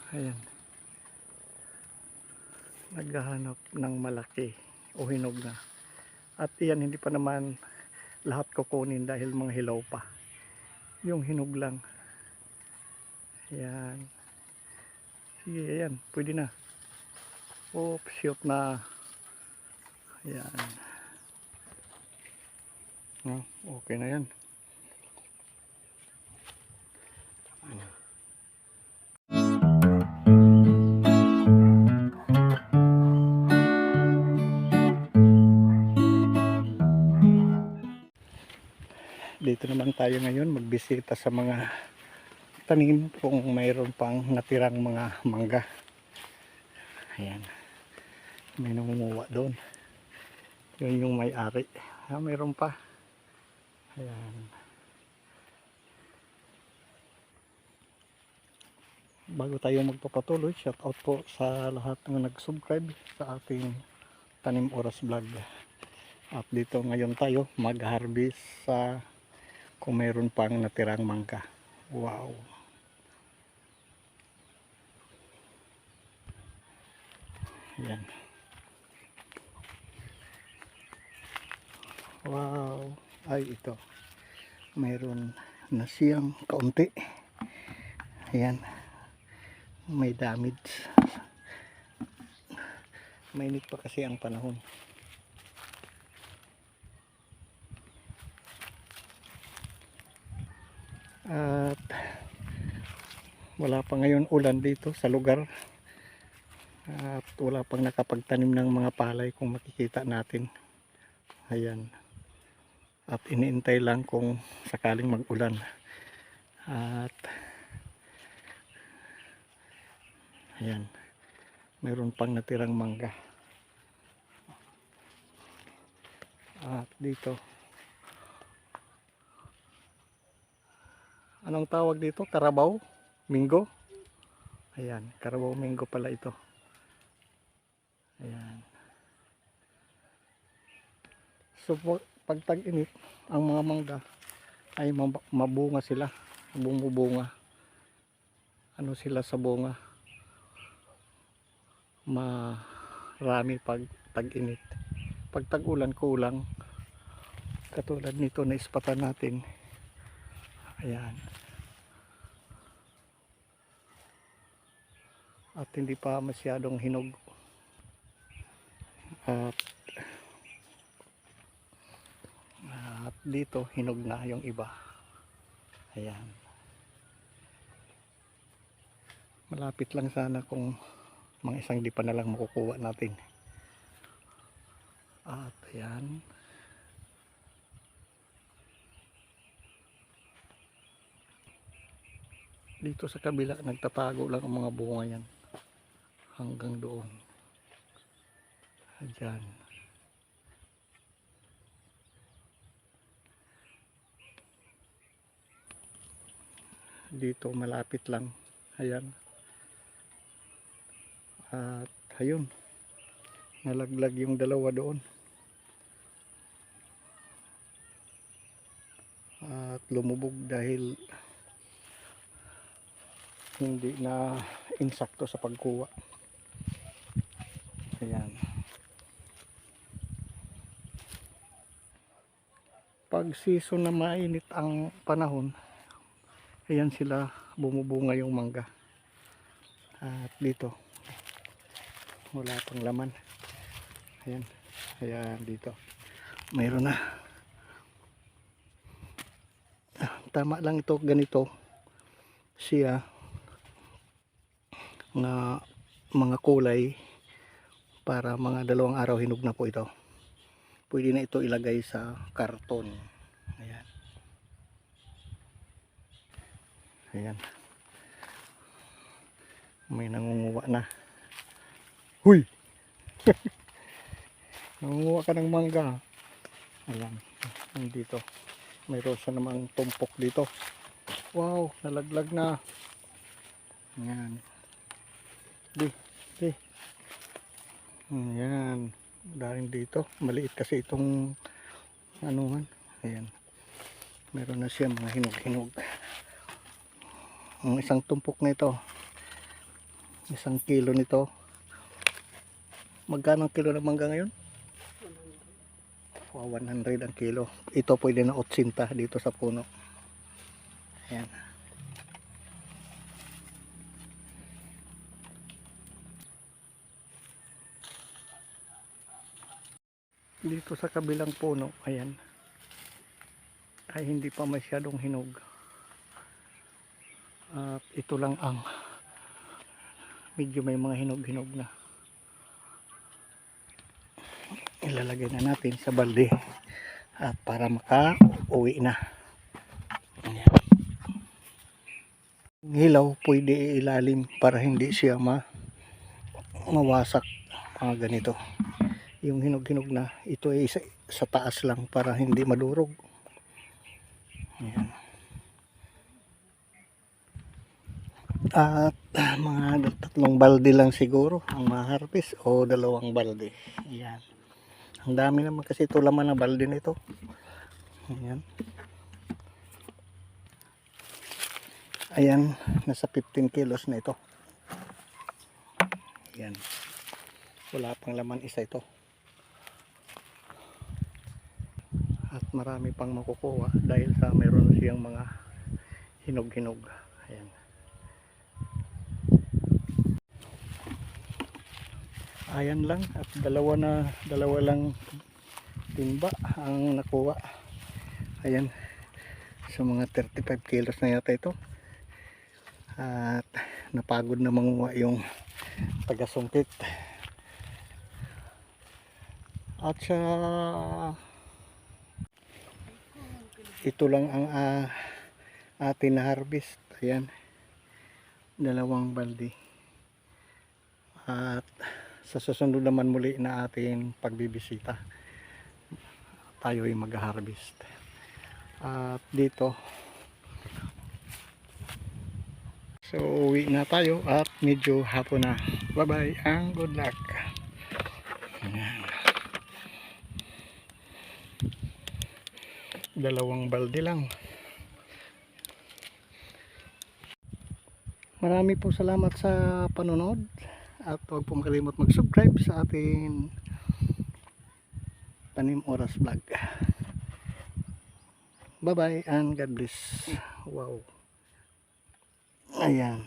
Ayan, naghahanap ng malaki o hinog na. At iyan, hindi pa naman lahat kukunin dahil mga hilaw pa. Yung hinog lang. Ayan. Sige, ayan, pwede na. Oops, shoot na. Ayan. Okay na yan. Dito naman tayo ngayon magbisita sa mga tanim kung mayroon pang natirang mga mangga. Ayan, may nangunguha doon. Yun yung may-ari. Mayroon pa. Ayan. Bago tayo magpapatuloy, shout out po sa lahat ng nag-subscribe sa ating Tanim Oras Vlog. At dito ngayon tayo mag-harvest sa kung mayroon pang natirang mangga. Wow. Ayan. Wow. Ay, ito. Mayroon na siyang kaunti. Ayan. May damage. Mainit pa kasi ang panahon. At wala pa ngayon ulan dito sa lugar. At wala pang nakapagtanim ng mga palay kung makikita natin. Ayan. At iniintay lang kung sakaling mag-ulan. At ayan, mayroon pang natirang mangga. At dito, anong tawag dito? Carabao Mingo. Ayan, Carabao Mingo pala ito. Ayan. So pag tag-init, ang mga mangga ay mabunga sila, bumubunga. Ano sila sa bunga? Marami pag tag-init. Pag tag-ulan kulang. Katulad nito na ispatan natin. Ayan. At hindi pa masyadong hinog. At dito hinog na yung iba. Ayan. Malapit lang sana kung mga isang di pa na lang makukuha natin. At ayan. Dito sa kabila nagtatago lang ang mga bunga yan. Hanggang doon. Ayan. Dito malapit lang. Ayan. At ayun. Nalaglag yung dalawa doon. At lumubog dahil hindi na insakto sa pagkuha. Ayan. Pag season na mainit ang panahon, ayan sila bumubunga yung mangga. At dito wala pang laman. Ayan. Ayan dito. Mayroon na. Tama lang ito ganito siya na mga kulay para mga 2 araw hinog na po ito. Pwede na ito ilagay sa karton. Ayan. Ayan. May nangunguha na. Huy! Nangunguha ka ng mangga. Ayan. Dito. Mayroon siya namang tumpok dito. Wow! Nalaglag na. Ayan. Di. Ayan. Dahil dito. Maliit kasi itong anuhan. Ayan. Meron na siya mga hinog-hinog. Ang isang tumpok na ito Isang kilo nito. Magkano ang kilo ng mangga ngayon? 100 ang kilo. Ito pwede na 80 dito sa puno. Ayan. Dito sa kabilang puno, ayan, ay hindi pa masyadong hinog. At ito lang ang medyo may mga hinog-hinog na. Ilalagay na natin sa balde at para maka-uwi na. Ayan. Hilaw pwede ilalim para hindi siya mawasak, mga ganito. Yung hinog-hinog na ito ay sa taas lang para hindi madurog. Ayan. At mga 3 balde lang siguro ang ma-harvest o 2 balde. Ayan. Ang dami naman kasi ito laman na balde nito. Ayan. Ayan, nasa 15 kilos na ito. Ayan. Wala pang laman isa ito. At marami pang makukuha dahil sa meron siyang mga hinog-hinog. Ayan. Ayan lang at dalawa lang timba ang nakuha. Ayan. So mga 35 kilos na yata ito. At napagod na manguha yung taga-sungkit. At sa ito lang ang atin na harvest. Ayan, 2 balde. At sa susunod naman muli na atin pagbibisita, tayo ay mag-harvest. At dito, so uwi na tayo at medyo hapon na. Bye bye and good luck. Ayan. 2 balde lang. Marami po salamat sa panonood at huwag pong kalimot mag-subscribe sa ating Tanim Oras Vlog. Bye bye and God bless. Wow. Ayan.